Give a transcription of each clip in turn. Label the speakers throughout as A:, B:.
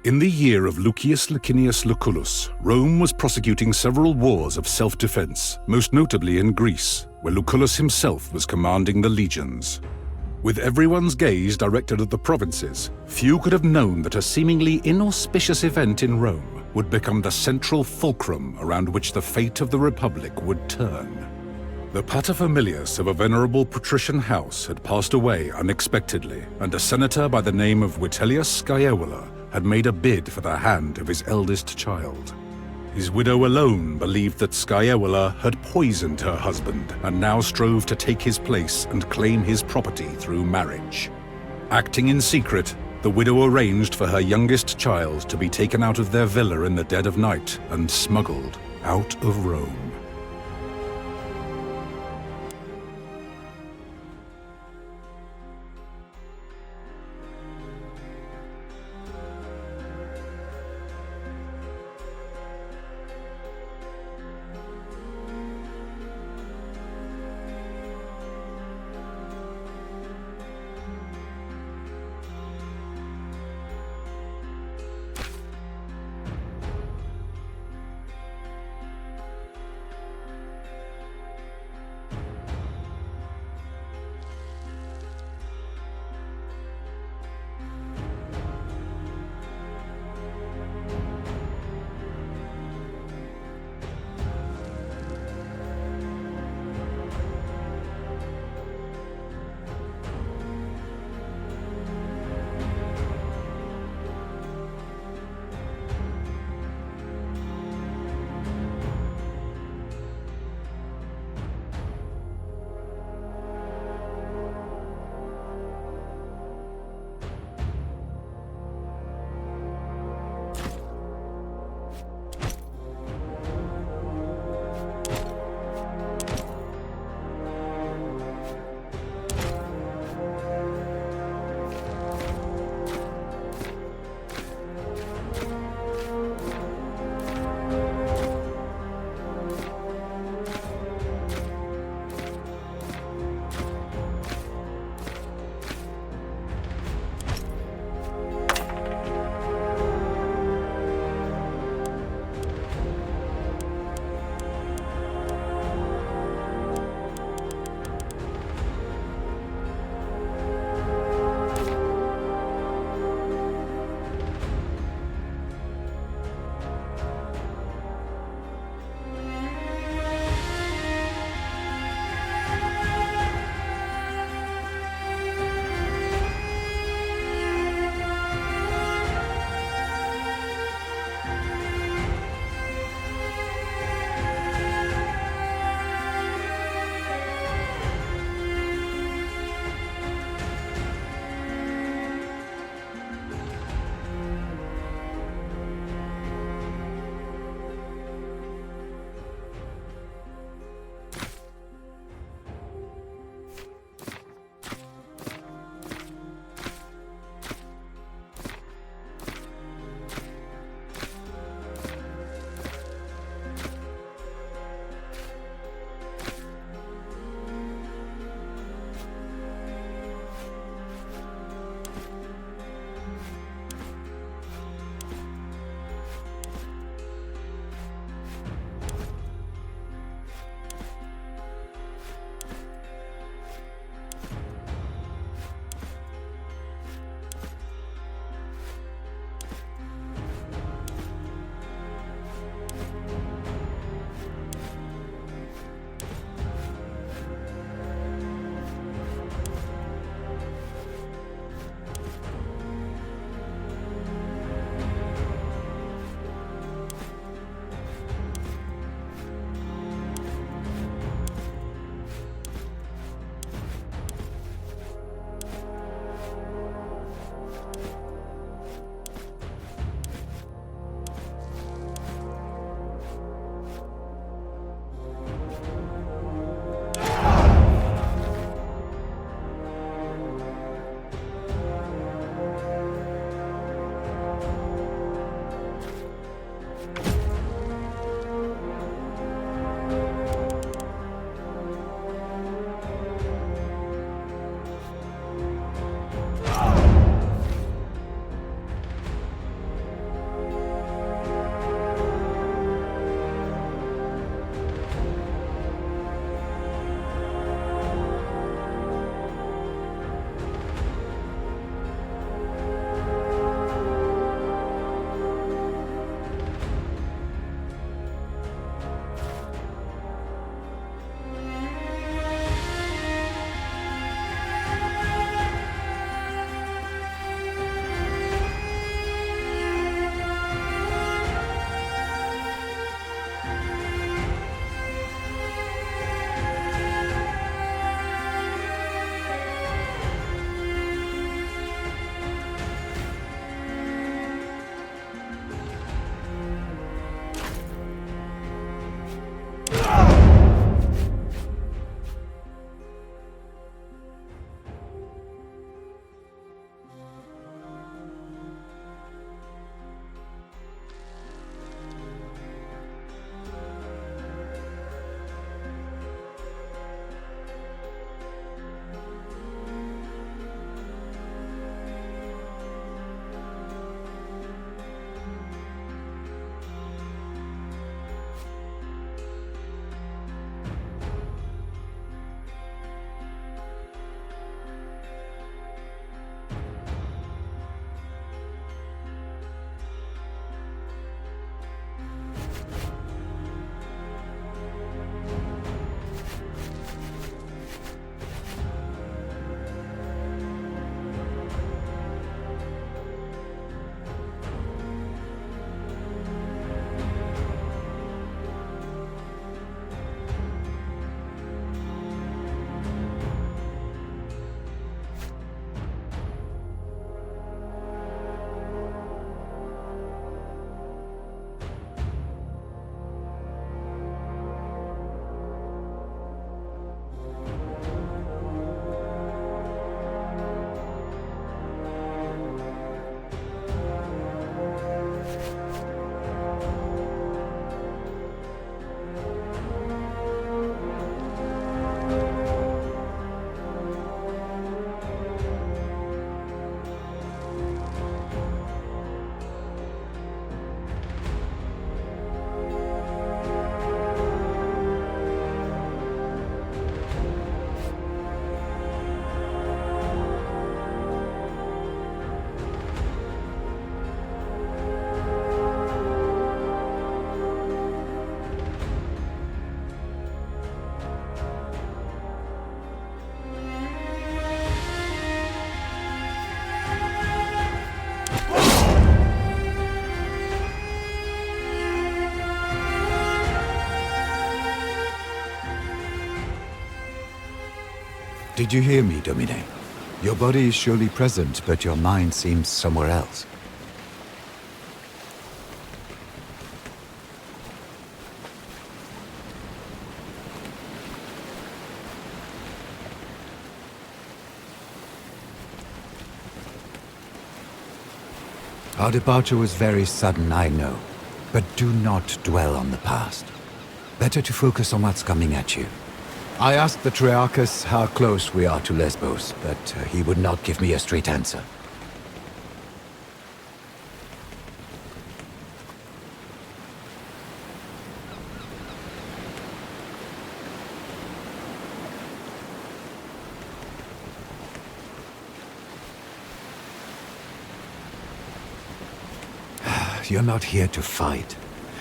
A: In the year of Lucius Licinius Lucullus, Rome was prosecuting several wars of self-defense, most notably in Greece, where Lucullus himself was commanding the legions. With everyone's gaze directed at the provinces, few could have known that a seemingly inauspicious event in Rome would become the central fulcrum around which the fate of the Republic would turn. The paterfamilias of a venerable patrician house had passed away unexpectedly, and a senator by the name of Vitellius Scaevola had made a bid for the hand of his eldest child. His widow alone believed that Scaevola had poisoned her husband and now strove to take his place and claim his property through marriage. Acting in secret, the widow arranged for her youngest child to be taken out of their villa in the dead of night and smuggled out of Rome.
B: Did you hear me, Domine? Your body is surely present, but your mind seems somewhere else. Our departure was very sudden, I know, but do not dwell on the past. Better to focus on what's coming at you. I asked the Triarchus how close we are to Lesbos, but he would not give me a straight answer. You're not here to fight.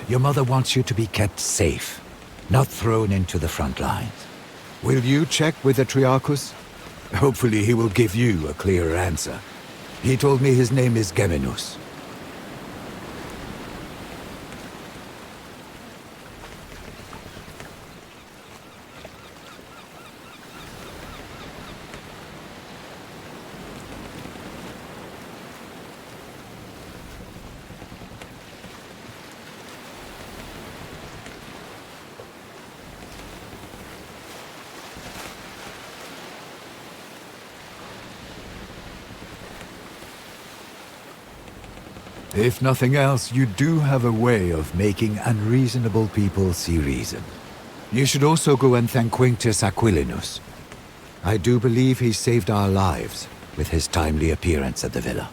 B: Your mother wants you to be kept safe, not thrown into the front lines. Will you check with the Triarchus? Hopefully he will give you a clearer answer. He told me his name is Geminus. If nothing else, you do have a way of making unreasonable people see reason. You should also go and thank Quintus Aquilinus. I do believe he saved our lives with his timely appearance at the villa.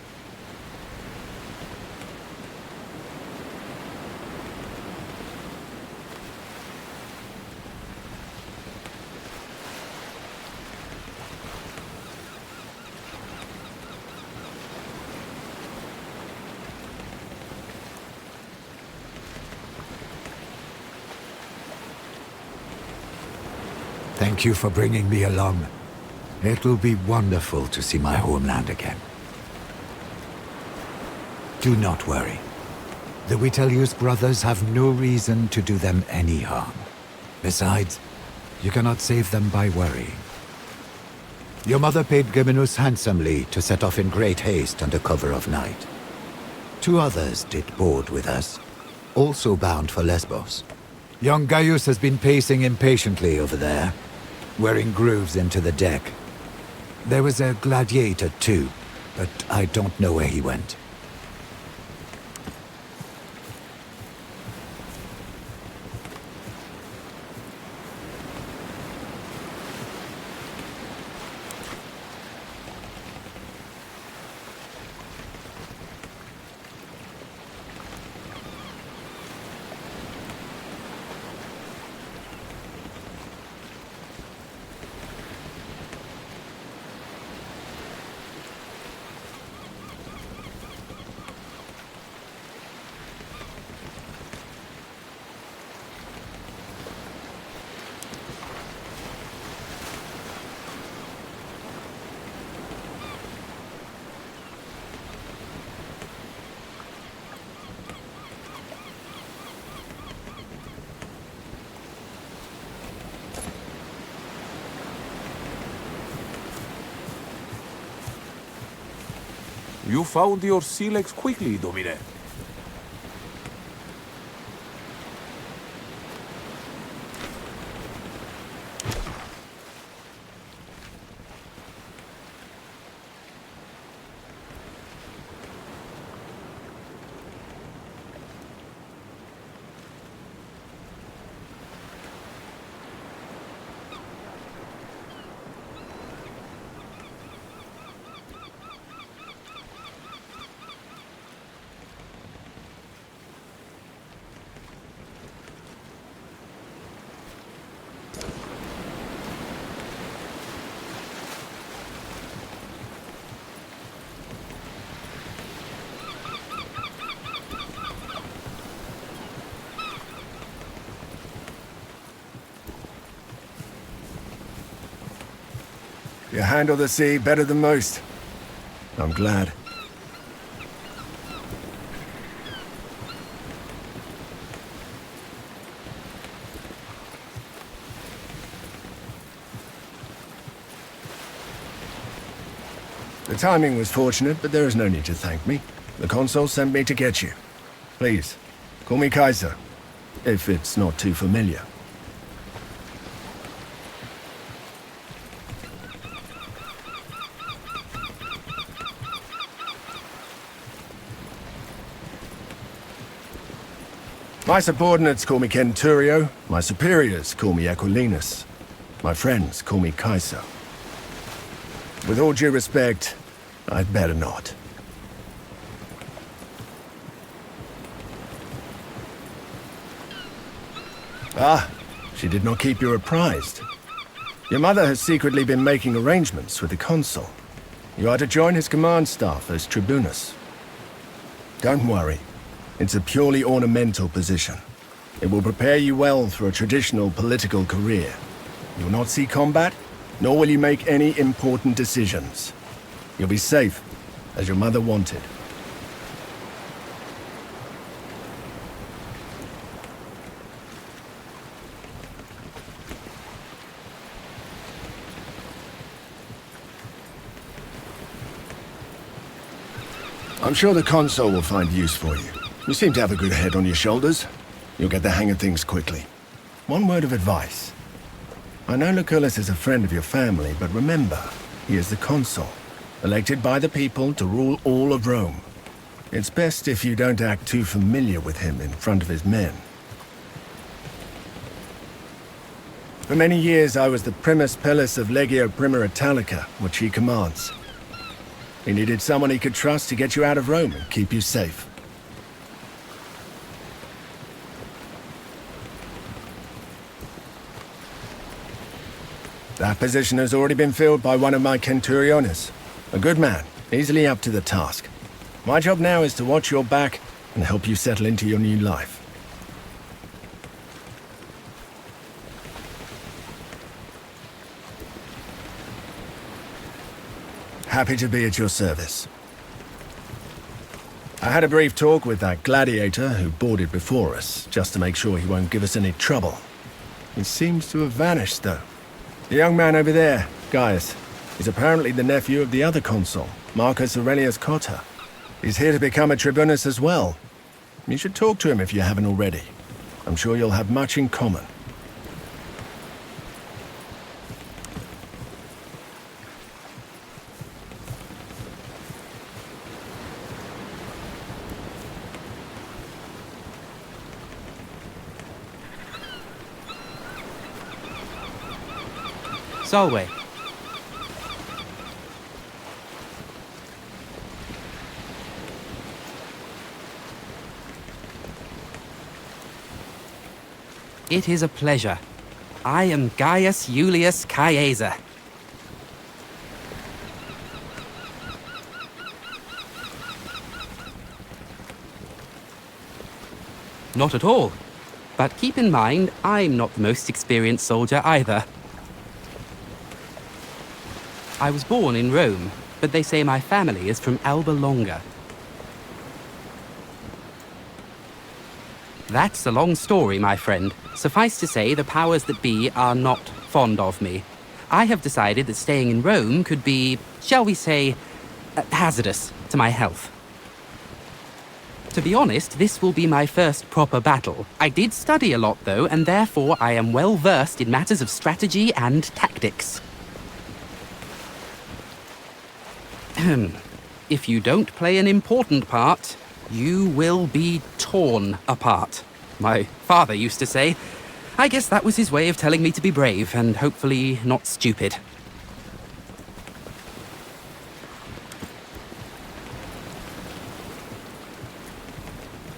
B: Thank you for bringing me along. It will be wonderful to see my homeland again. Do not worry. The Vitellius brothers have no reason to do them any harm. Besides, you cannot save them by worrying. Your mother paid Geminus handsomely to set off in great haste under cover of night. 2 others did board with us, also bound for Lesbos. Young Gaius has been pacing impatiently over there, wearing grooves into the deck. There was a gladiator too, but I don't know where he went.
C: You found your silex quickly, Domine.
D: You handle the sea better than most. I'm glad. The timing was fortunate, but there is no need to thank me. The Consul sent me to get you. Please, call me Kaiser, if it's not too familiar. My subordinates call me Centurio, my superiors call me Equilinus, my friends call me Kaiser. With all due respect, I'd better not. Ah, she did not keep you apprised. Your mother has secretly been making arrangements with the Consul. You are to join his command staff as Tribunus. Don't worry. It's a purely ornamental position. It will prepare you well for a traditional political career. You will not see combat, nor will you make any important decisions. You'll be safe, as your mother wanted. I'm sure the Consul will find use for you. You seem to have a good head on your shoulders. You'll get the hang of things quickly. One word of advice. I know Lucullus is a friend of your family, but remember, he is the Consul, elected by the people to rule all of Rome. It's best if you don't act too familiar with him in front of his men. For many years I was the primus pilus of Legio Primera Italica, which he commands. He needed someone he could trust to get you out of Rome and keep you safe. That position has already been filled by one of my Centuriones. A good man, easily up to the task. My job now is to watch your back and help you settle into your new life. Happy to be at your service. I had a brief talk with that gladiator who boarded before us, just to make sure he won't give us any trouble. He seems to have vanished, though. The young man over there, Gaius, is apparently the nephew of the other Consul, Marcus Aurelius Cotta. He's here to become a tribunus as well. You should talk to him if you haven't already. I'm sure you'll have much in common.
E: Solway. It is a pleasure. I am Gaius Julius Caesar. Not at all. But keep in mind, I'm not the most experienced soldier either. I was born in Rome, but they say my family is from Alba Longa. That's a long story, my friend. Suffice to say, the powers that be are not fond of me. I have decided that staying in Rome could be, shall we say, hazardous to my health. To be honest, this will be my first proper battle. I did study a lot, though, and therefore I am well versed in matters of strategy and tactics. If you don't play an important part, you will be torn apart. My father used to say. I guess that was his way of telling me to be brave and hopefully not stupid.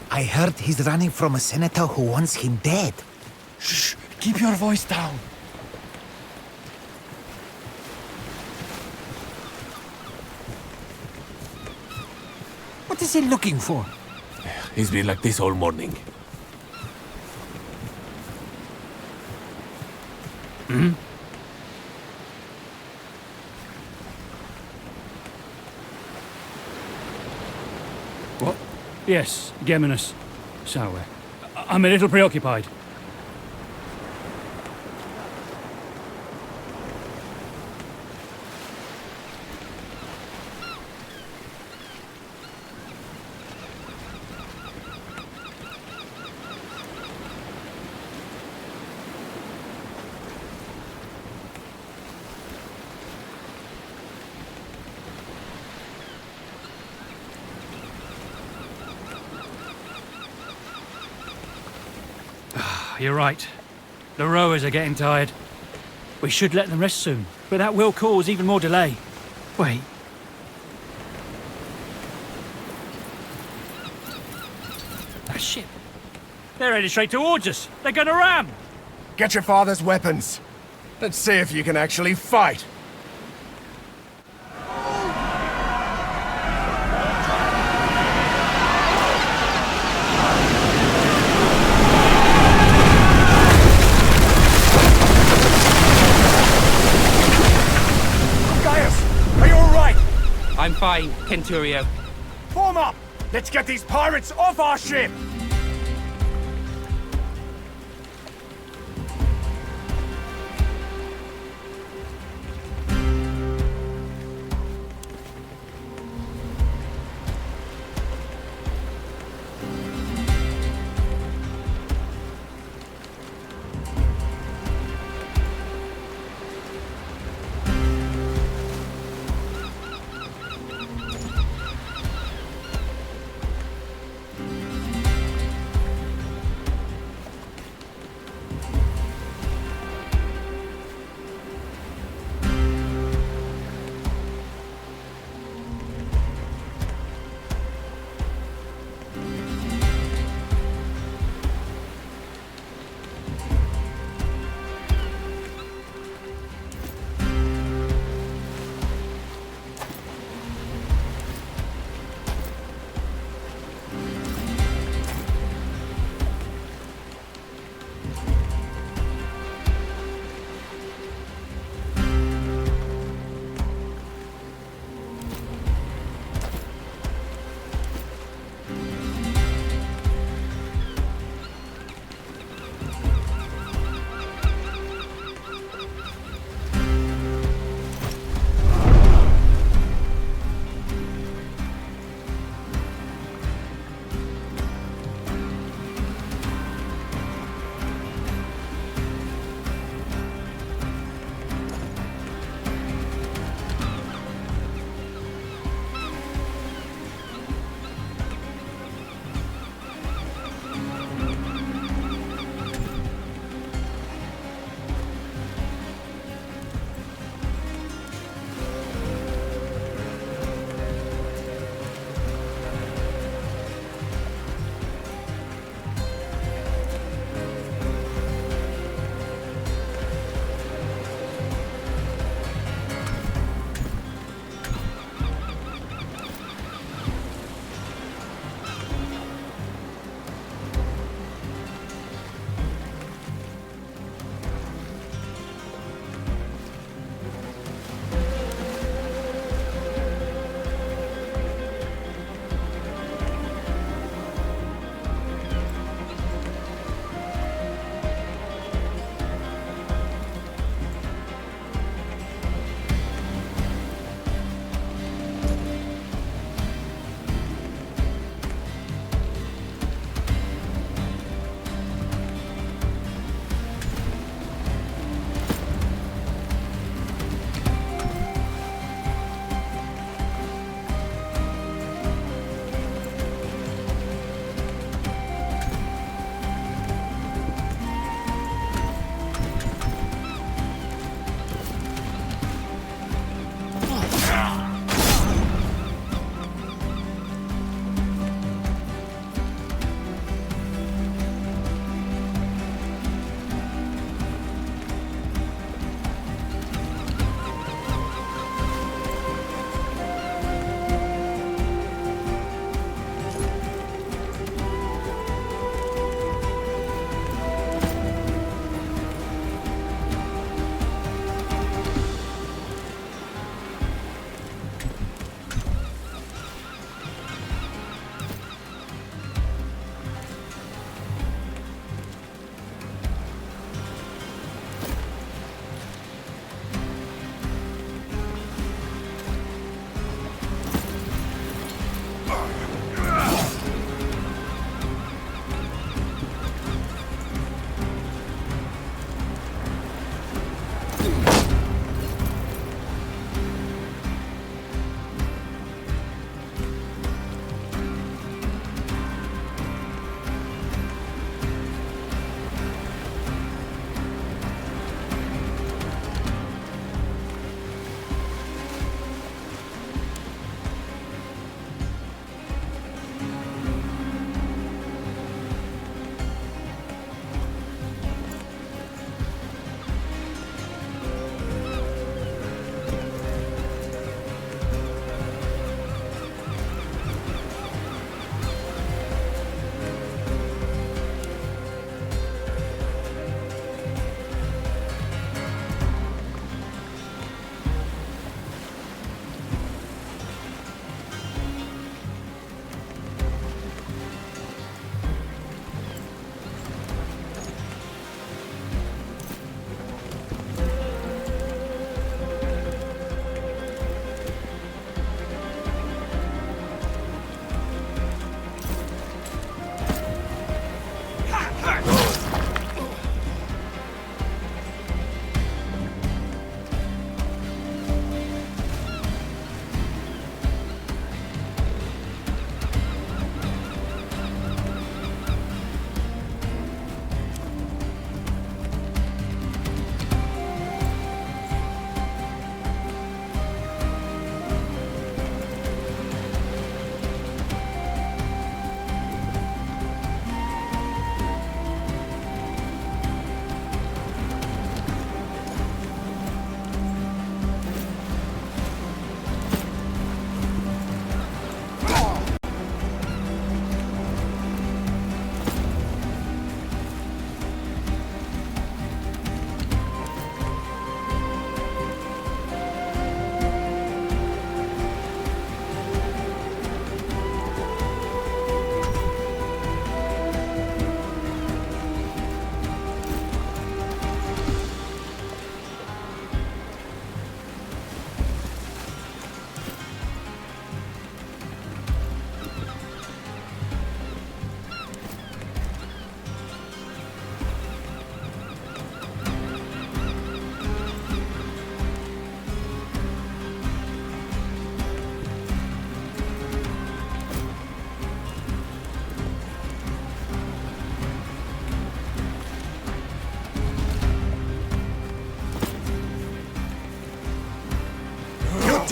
F: I heard he's running from a senator who wants him dead.
G: Shh! Keep your voice down.
F: What is he looking for?
C: He's been like this all morning.
G: What? Yes, Geminus. So, I'm a little preoccupied. You're right. The rowers are getting tired. We should let them rest soon, but that will cause even more delay. Wait. That ship. They're headed straight towards us. They're gonna ram!
D: Get your father's weapons. Let's see if you can actually fight. Are you alright?
E: I'm fine, Kenturio.
D: Form up! Let's get these pirates off our ship!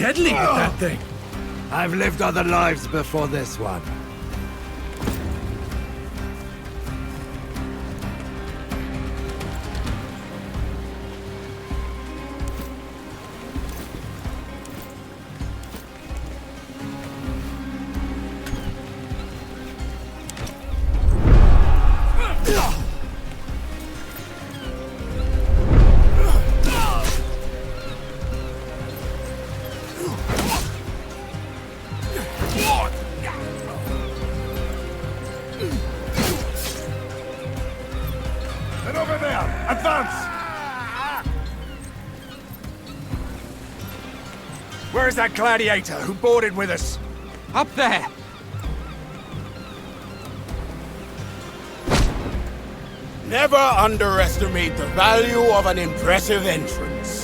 G: deadly with that thing.
B: I've lived other lives before this one.
D: And over there! Advance! Where is that gladiator who boarded with us?
E: Up there!
C: Never underestimate the value of an impressive entrance.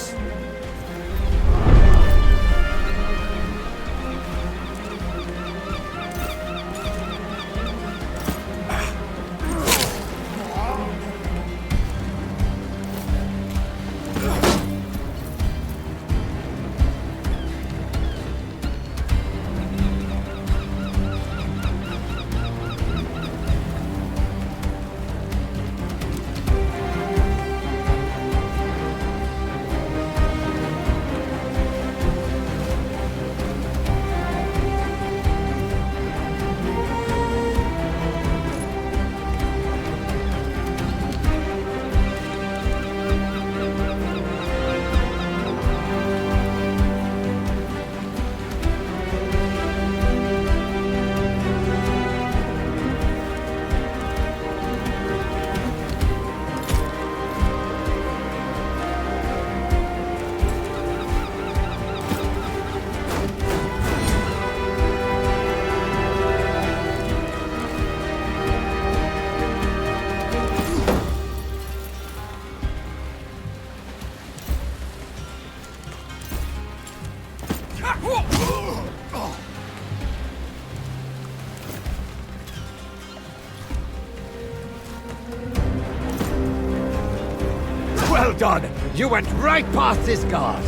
B: Well done! You went right past this guard!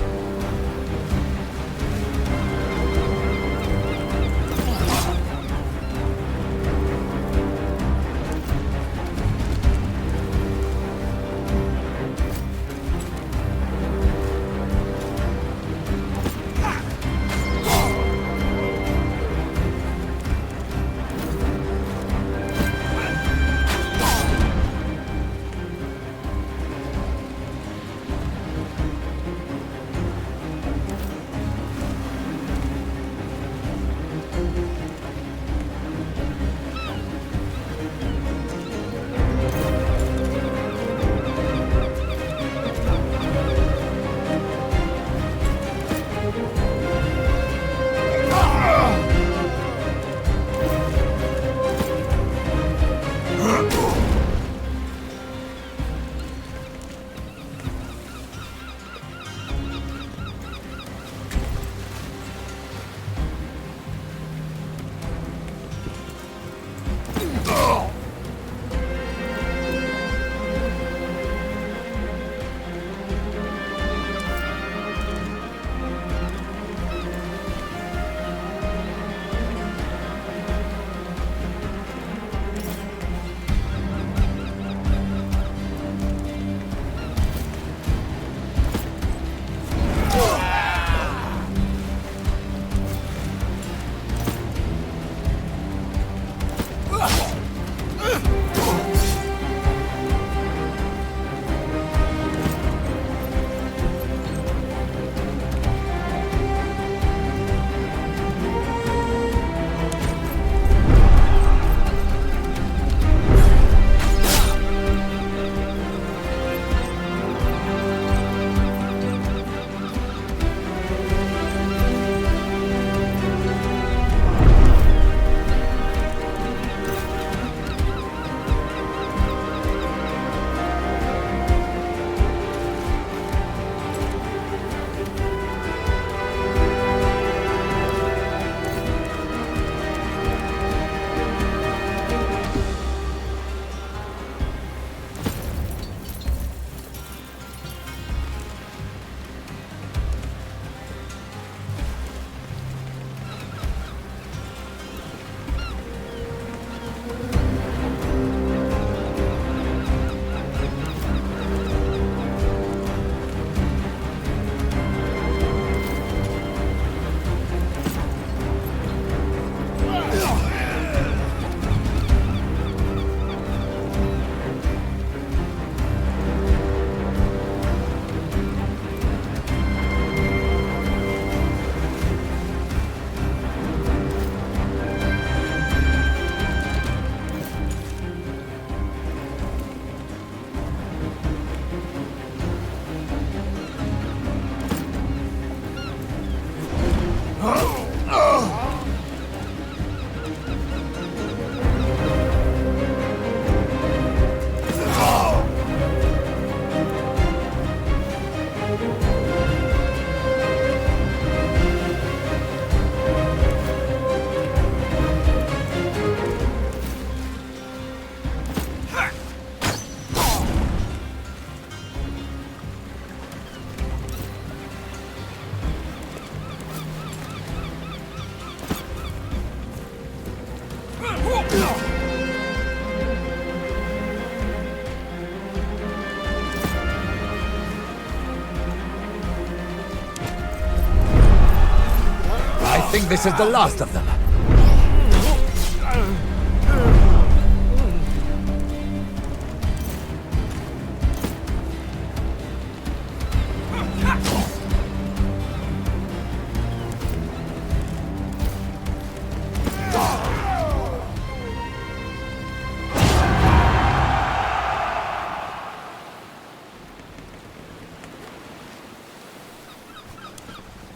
B: I think this is the last of them.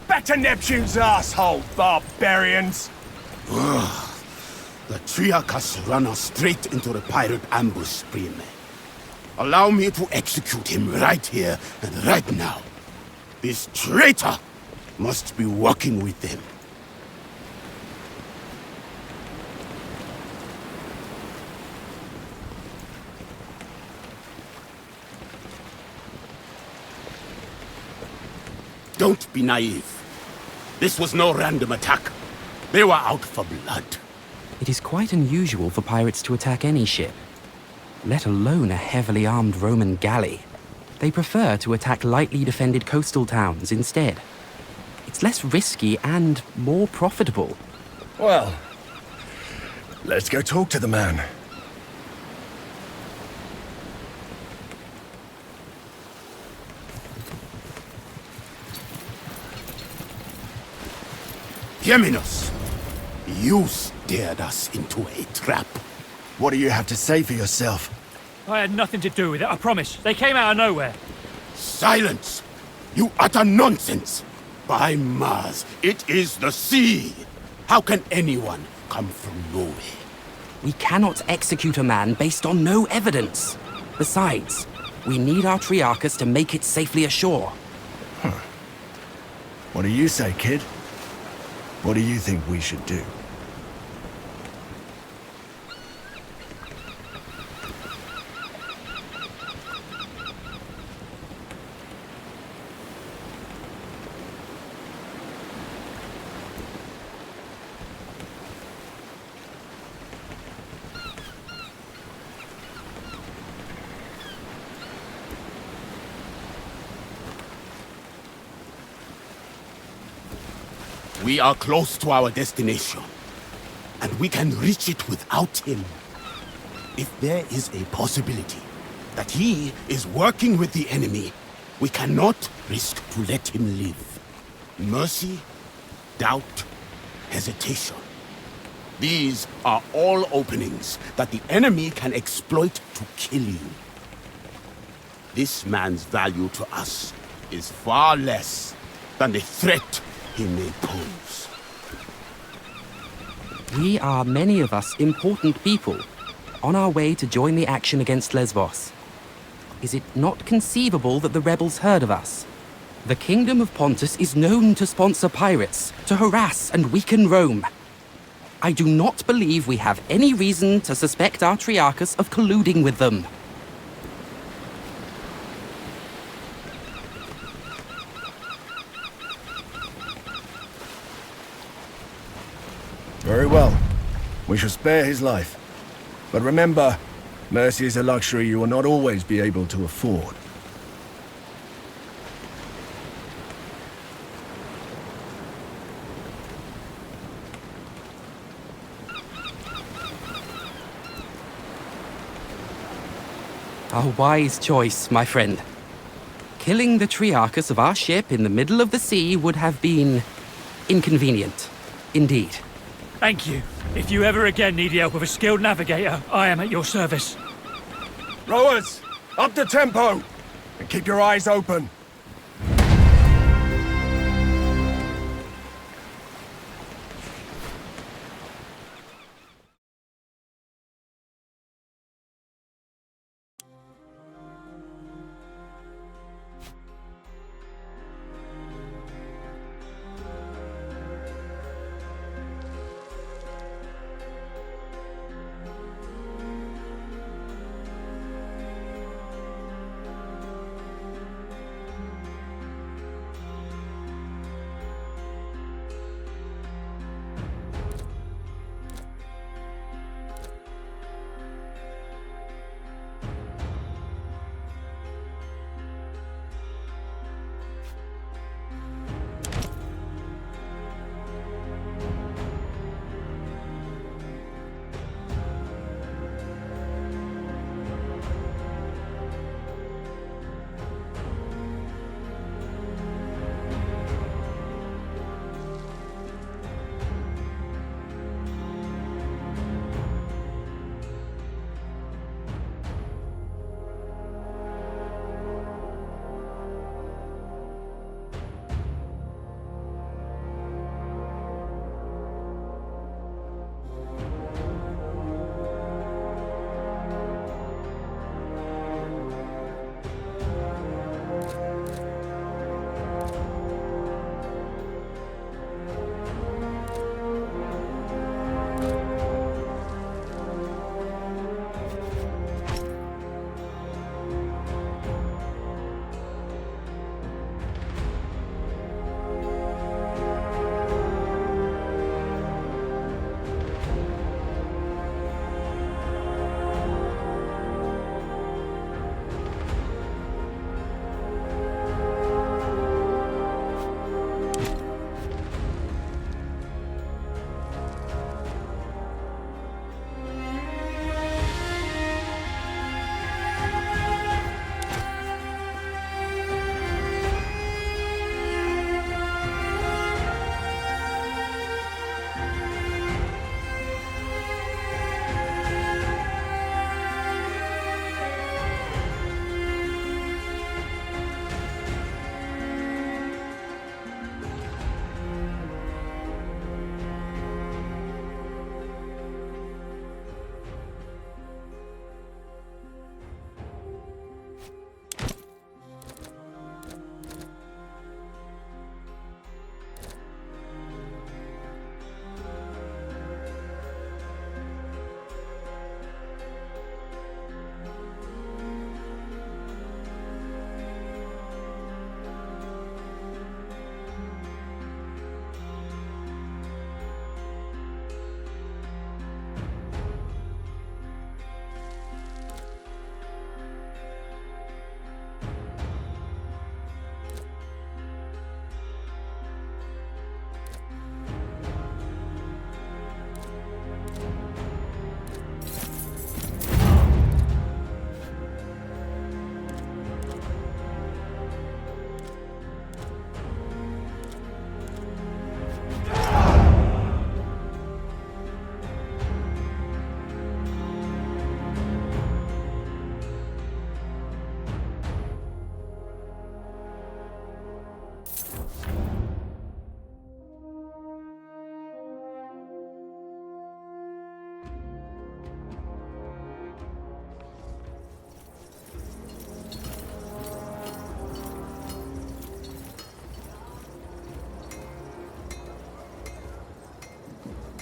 C: Back to Neptune's asshole, barbarians! The Triarch has run us straight into the pirate ambush, Primeira. Allow me to execute him right here and right now. This traitor must be working with them. Don't be naive. This was no random attack. They were out for blood.
E: It is quite unusual for pirates to attack any ship, let alone a heavily armed Roman galley. They prefer to attack lightly defended coastal towns instead. It's less risky and more profitable.
D: Well, let's go talk to the man.
C: Bienvenidos, you steered us into a trap.
D: What do you have to say for yourself?
G: I had nothing to do with it, I promise. They came out of nowhere.
C: Silence! You utter nonsense! By Mars, it is the sea! How can anyone come from nowhere?
E: We cannot execute a man based on no evidence. Besides, we need our Triarchus to make it safely ashore.
D: What do you say, kid? What do you think we should do?
C: We are close to our destination, and we can reach it without him. If there is a possibility that he is working with the enemy, we cannot risk to let him live. Mercy, doubt, hesitation. These are all openings that the enemy can exploit to kill you. This man's value to us is far less than the threat he may pose.
E: We are, many of us, important people, on our way to join the action against Lesbos. Is it not conceivable that the rebels heard of us? The Kingdom of Pontus is known to sponsor pirates, to harass and weaken Rome. I do not believe we have any reason to suspect our Triarchus of colluding with them.
D: Very well. We shall spare his life. But remember, mercy is a luxury you will not always be able to afford.
E: A wise choice, my friend. Killing the Triarchus of our ship in the middle of the sea would have been inconvenient, indeed.
G: Thank you. If you ever again need help with a skilled navigator, I am at your service.
D: Rowers, up the tempo! And keep your eyes open.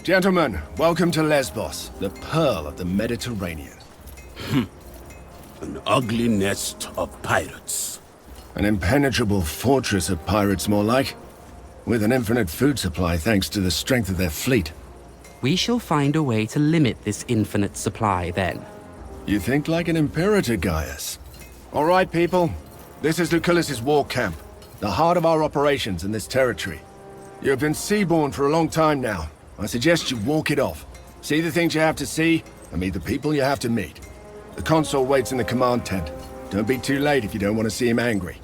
D: Gentlemen, welcome to Lesbos, the pearl of the Mediterranean.
C: An ugly nest of pirates.
D: An impenetrable fortress of pirates, more like. With an infinite food supply thanks to the strength of their fleet.
E: We shall find a way to limit this infinite supply then.
D: You think like an imperator, Gaius. All right, people. This is Lucullus's war camp, the heart of our operations in this territory. You have been seaborne for a long time now. I suggest you walk it off. See the things you have to see, and meet the people you have to meet. The consul waits in the command tent. Don't be too late if you don't want to see him angry.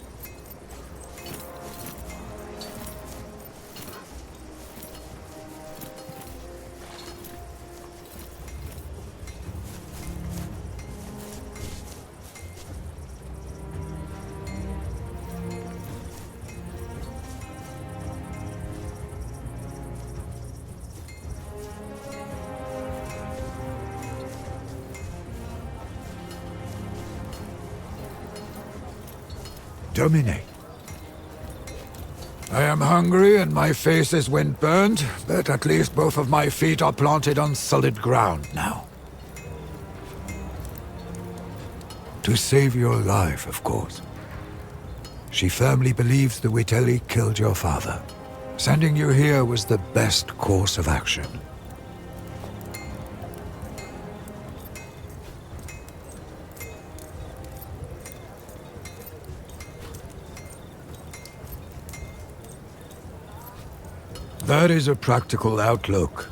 B: Domine. I am hungry and my face is wind-burned, but at least both of my feet are planted on solid ground now. To save your life, of course. She firmly believes the Witelli killed your father. Sending you here was the best course of action. That is a practical outlook.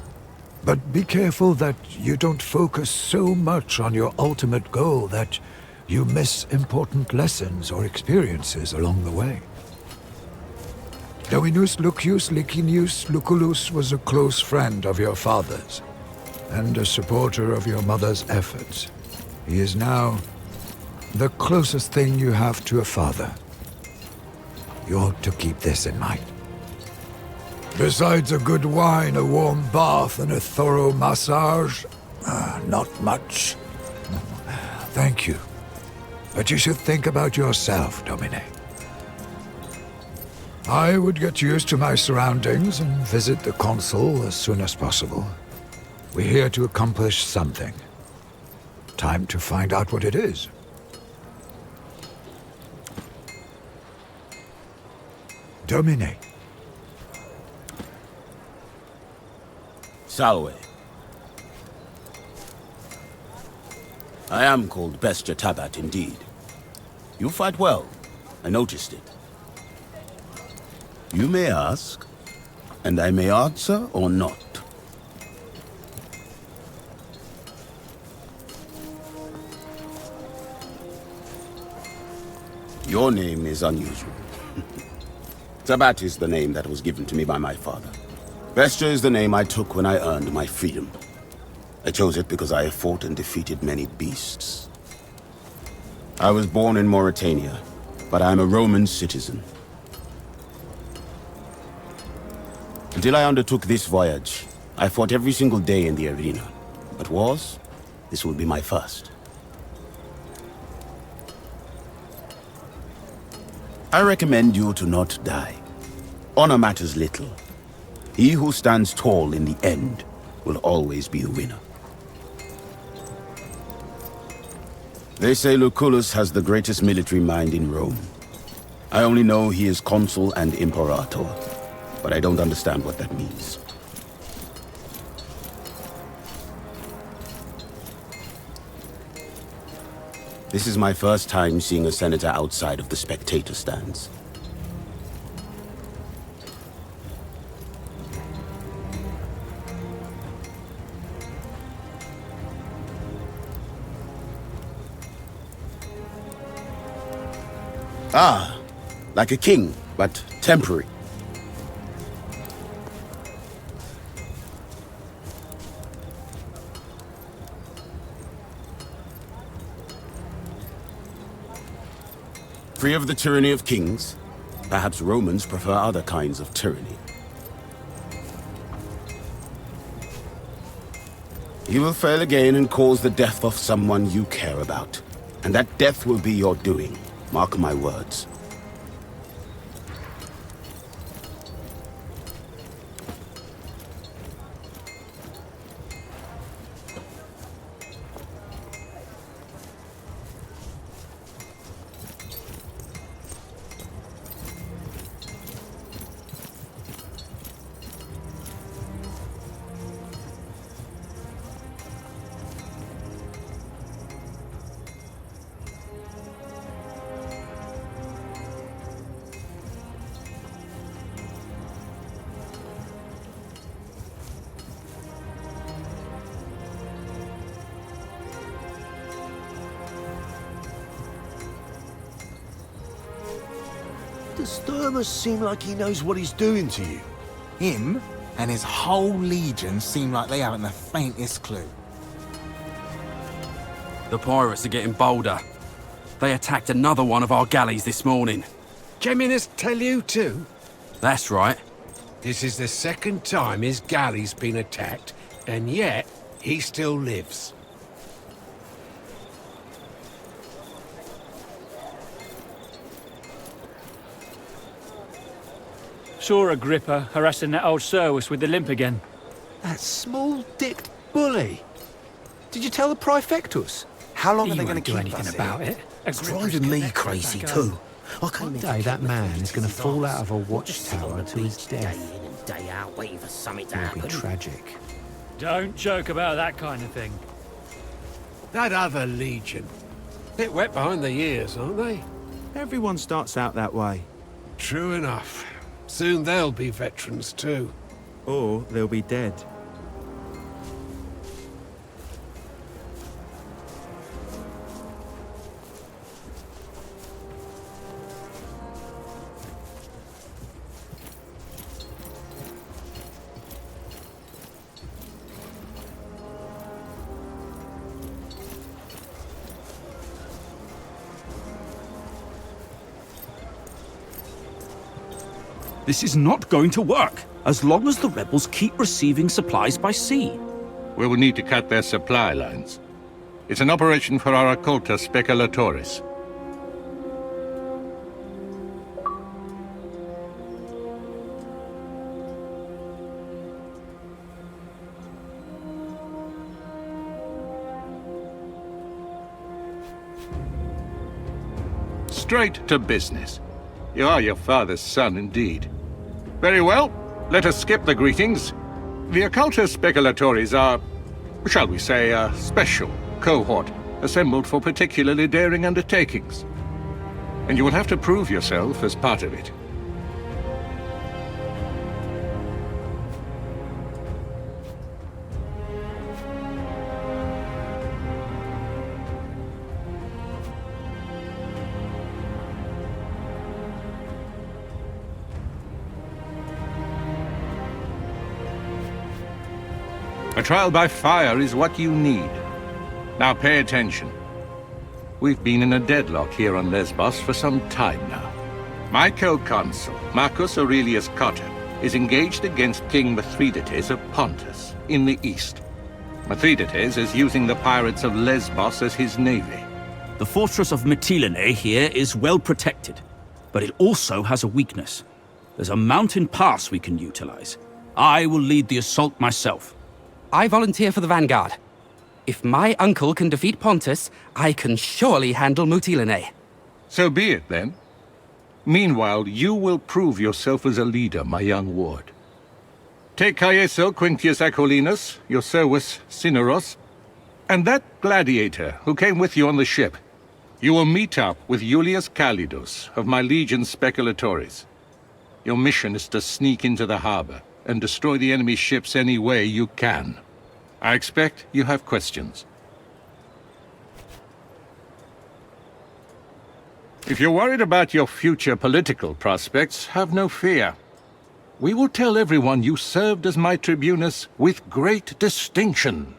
B: But be careful that you don't focus so much on your ultimate goal that you miss important lessons or experiences along the way. Dominus Lucius Licinius Lucullus was a close friend of your father's, and a supporter of your mother's efforts. He is now the closest thing you have to a father. You ought to keep this in mind. Besides a good wine, a warm bath, and a thorough massage, not much. Thank you. But you should think about yourself, Domine. I would get used to my surroundings and visit the consul as soon as possible. We're here to accomplish something. Time to find out what it is. Domine.
C: Salwe. I am called Bestia Tabat indeed. You fight well. I noticed it. You may ask, and I may answer or not. Your name is unusual. Tabat is the name that was given to me by my father. Bestia is the name I took when I earned my freedom. I chose it because I have fought and defeated many beasts. I was born in Mauritania, but I am a Roman citizen. Until I undertook this voyage, I fought every single day in the arena. But wars? This will be my first. I recommend you to not die. Honor matters little. He who stands tall in the end will always be the winner. They say Lucullus has the greatest military mind in Rome. I only know he is consul and imperator, but I don't understand what that means. This is my first time seeing a senator outside of the spectator stands. Ah, like a king, but temporary. Free of the tyranny of kings, perhaps Romans prefer other kinds of tyranny. You will fail again and cause the death of someone you care about. And that death will be your doing. Mark my words.
H: Does Thermus seem like he knows what he's doing to you?
F: Him and his whole legion seem like they haven't the faintest clue.
I: The pirates are getting bolder. They attacked another one of our galleys this morning.
J: Geminus tell you too?
I: That's right.
J: This is the second time his galley's been attacked, and yet he still lives.
G: Saw Agrippa harassing that old Servus with the limp again.
H: That small-dicked bully. Did you tell the Praefectus? How long are they going to keep
G: anything
H: us
G: about
H: here?
G: it?
H: It's driving me crazy too. I can't
K: One day that man is going to fall out of a watchtower to his death.
L: Day in and day out, waiting for something to
K: It will
L: happen.
K: be tragic.
G: Don't joke about that kind of thing.
J: That other legion. Bit wet behind the ears, aren't they?
M: Everyone starts out that way.
J: True enough. Soon they'll be veterans too.
M: Or they'll be dead.
N: This is not going to work, as long as the rebels keep receiving supplies by sea.
O: We will need to cut their supply lines. It's an operation for our occulta speculatoris. Straight to business. You are your father's son indeed. Very well, let us skip the greetings. The occulta speculatories are, shall we say, a special cohort assembled for particularly daring undertakings. And you will have to prove yourself as part of it. A trial by fire is what you need. Now pay attention. We've been in a deadlock here on Lesbos for some time now. My co-consul, Marcus Aurelius Cotta, is engaged against King Mithridates of Pontus in the east. Mithridates is using the pirates of Lesbos as his navy.
N: The fortress of Mytilene here is well protected, but it also has a weakness. There's a mountain pass we can utilize. I will lead the assault myself.
E: I volunteer for the vanguard. If my uncle can defeat Pontus, I can surely handle Mytilene.
O: So be it, then. Meanwhile, you will prove yourself as a leader, my young ward. Take Caeso Quintius Acollinus, your Servus Cineros, and that gladiator who came with you on the ship. You will meet up with Julius Calidus of my legion Speculatoris. Your mission is to sneak into the harbor and destroy the enemy ships any way you can. I expect you have questions. If you're worried about your future political prospects, have no fear. We will tell everyone you served as my tribunus with great distinction.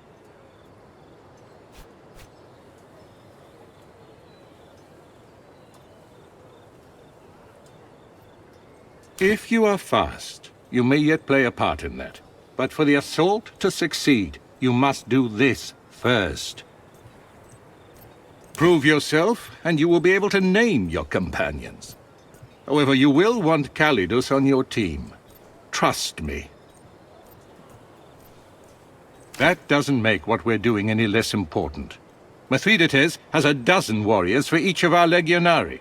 O: If you are fast, you may yet play a part in that. But for the assault to succeed, you must do this first. Prove yourself, and you will be able to name your companions. However, you will want Calidus on your team. Trust me. That doesn't make what we're doing any less important. Mithridates has a dozen warriors for each of our legionari.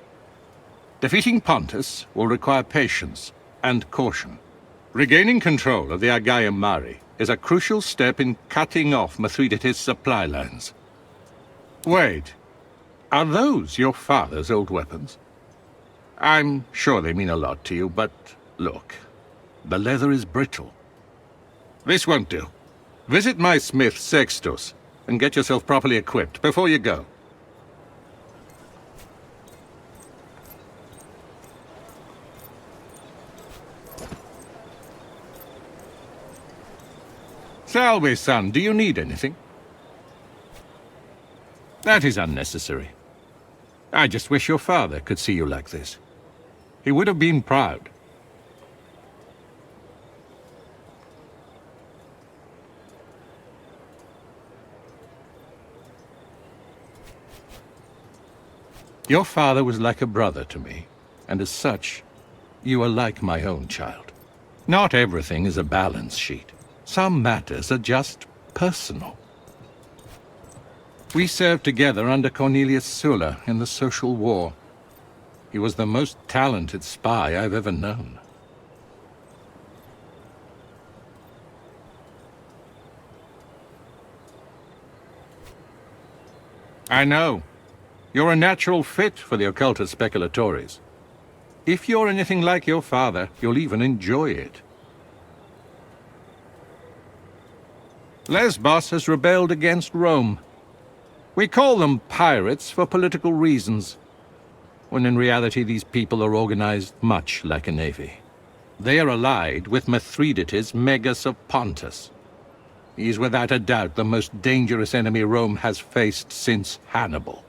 O: Defeating Pontus will require patience and caution. Regaining control of the Aegaean Mare is a crucial step in cutting off Mithridates' supply lines. Wait, are those your father's old weapons? I'm sure they mean a lot to you, but look, the leather is brittle. This won't do. Visit my smith Sextus and get yourself properly equipped before you go. Shall we, son? Do you need anything? That is unnecessary. I just wish your father could see you like this. He would have been proud. Your father was like a brother to me, and as such, you are like my own child. Not everything is a balance sheet. Some matters are just personal. We served together under Cornelius Sulla in the Social War. He was the most talented spy I've ever known. I know. You're a natural fit for the occultist speculatores. If you're anything like your father, you'll even enjoy it. Lesbos has rebelled against Rome. We call them pirates for political reasons, when in reality these people are organized much like a navy. They are allied with Mithridates, Megas of Pontus. He's without a doubt the most dangerous enemy Rome has faced since Hannibal.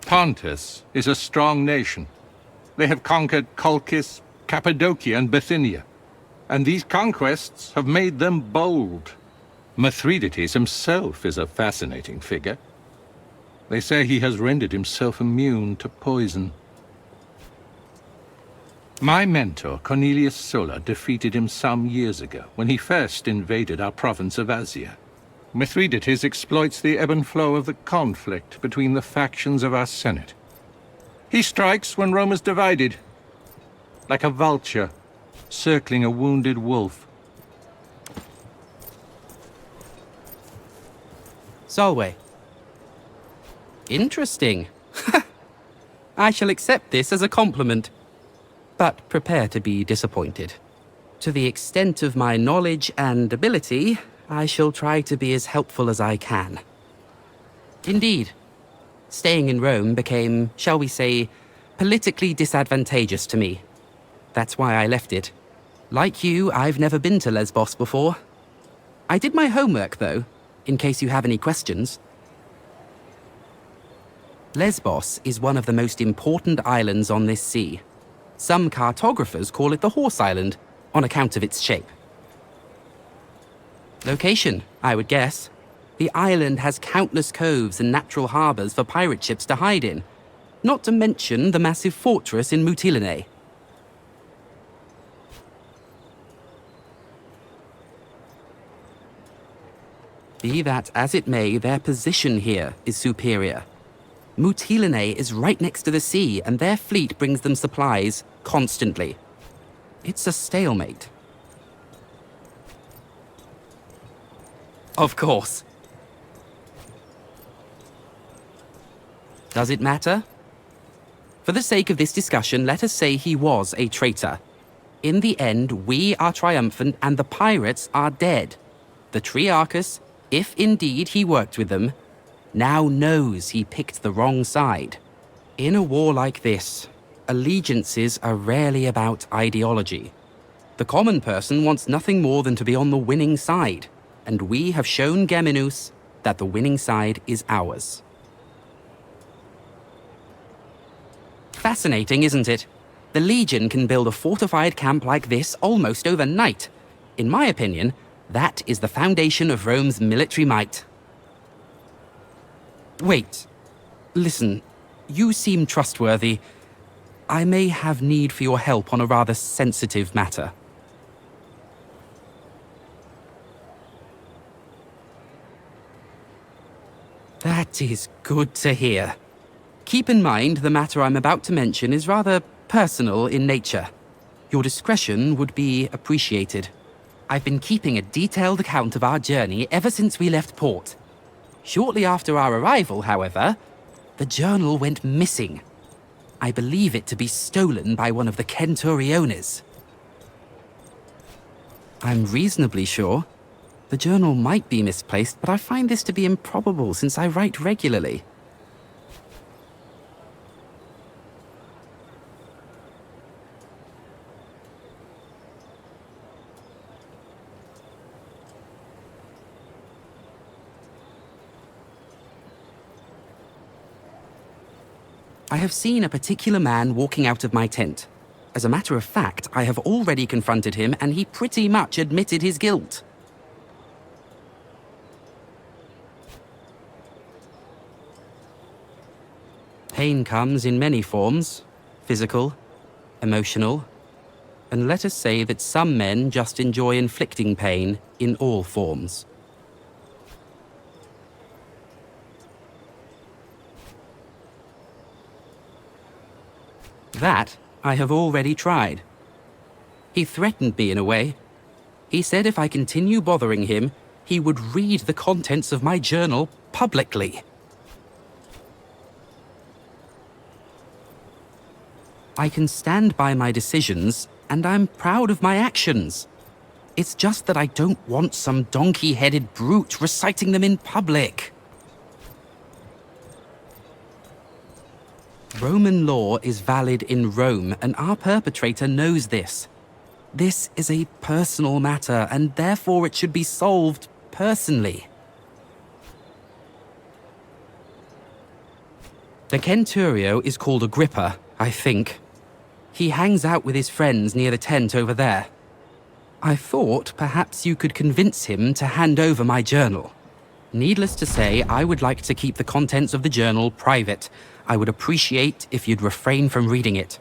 O: Pontus is a strong nation. They have conquered Colchis, Cappadocia, and Bithynia. And these conquests have made them bold. Mithridates himself is a fascinating figure. They say he has rendered himself immune to poison. My mentor, Cornelius Sulla, defeated him some years ago when he first invaded our province of Asia. Mithridates exploits the ebb and flow of the conflict between the factions of our Senate. He strikes when Rome is divided, like a vulture circling a wounded wolf.
E: Solway. Interesting. I shall accept this as a compliment, but prepare to be disappointed. To the extent of my knowledge and ability, I shall try to be as helpful as I can. Indeed, staying in Rome became, shall we say, politically disadvantageous to me. That's why I left it. Like you, I've never been to Lesbos before. I did my homework, though, in case you have any questions. Lesbos is one of the most important islands on this sea. Some cartographers call it the Horse Island, on account of its shape. Location, I would guess. The island has countless coves and natural harbors for pirate ships to hide in, not to mention the massive fortress in Mutilene. Be that as it may, their position here is superior. Mutilene is right next to the sea, and their fleet brings them supplies constantly. It's a stalemate. Of course. Does it matter? For the sake of this discussion, let us say he was a traitor. In the end, we are triumphant and the pirates are dead. The Triarchus, if indeed he worked with them, now knows he picked the wrong side. In a war like this, allegiances are rarely about ideology. The common person wants nothing more than to be on the winning side, and we have shown Geminus that the winning side is ours. Fascinating, isn't it? The Legion can build a fortified camp like this almost overnight. In my opinion, that is the foundation of Rome's military might. Wait. Listen, you seem trustworthy. I may have need for your help on a rather sensitive matter. That is good to hear. Keep in mind the matter I'm about to mention is rather personal in nature. Your discretion would be appreciated. I've been keeping a detailed account of our journey ever since we left port. Shortly after our arrival, however, the journal went missing. I believe it to be stolen by one of the Centuriones. I'm reasonably sure. The journal might be misplaced, but I find this to be improbable since I write regularly. I have seen a particular man walking out of my tent. As a matter of fact, I have already confronted him and he pretty much admitted his guilt. Pain comes in many forms, physical, emotional, and let us say that some men just enjoy inflicting pain in all forms. That I have already tried. He threatened me in a way. He said if I continue bothering him, he would read the contents of my journal publicly. I can stand by my decisions, and I'm proud of my actions. It's just that I don't want some donkey-headed brute reciting them in public. Roman law is valid in Rome, and our perpetrator knows this. This is a personal matter, and therefore it should be solved personally. The centurio is called Agrippa, I think. He hangs out with his friends near the tent over there. I thought perhaps you could convince him to hand over my journal. Needless to say, I would like to keep the contents of the journal private. I would appreciate if you'd refrain from reading it.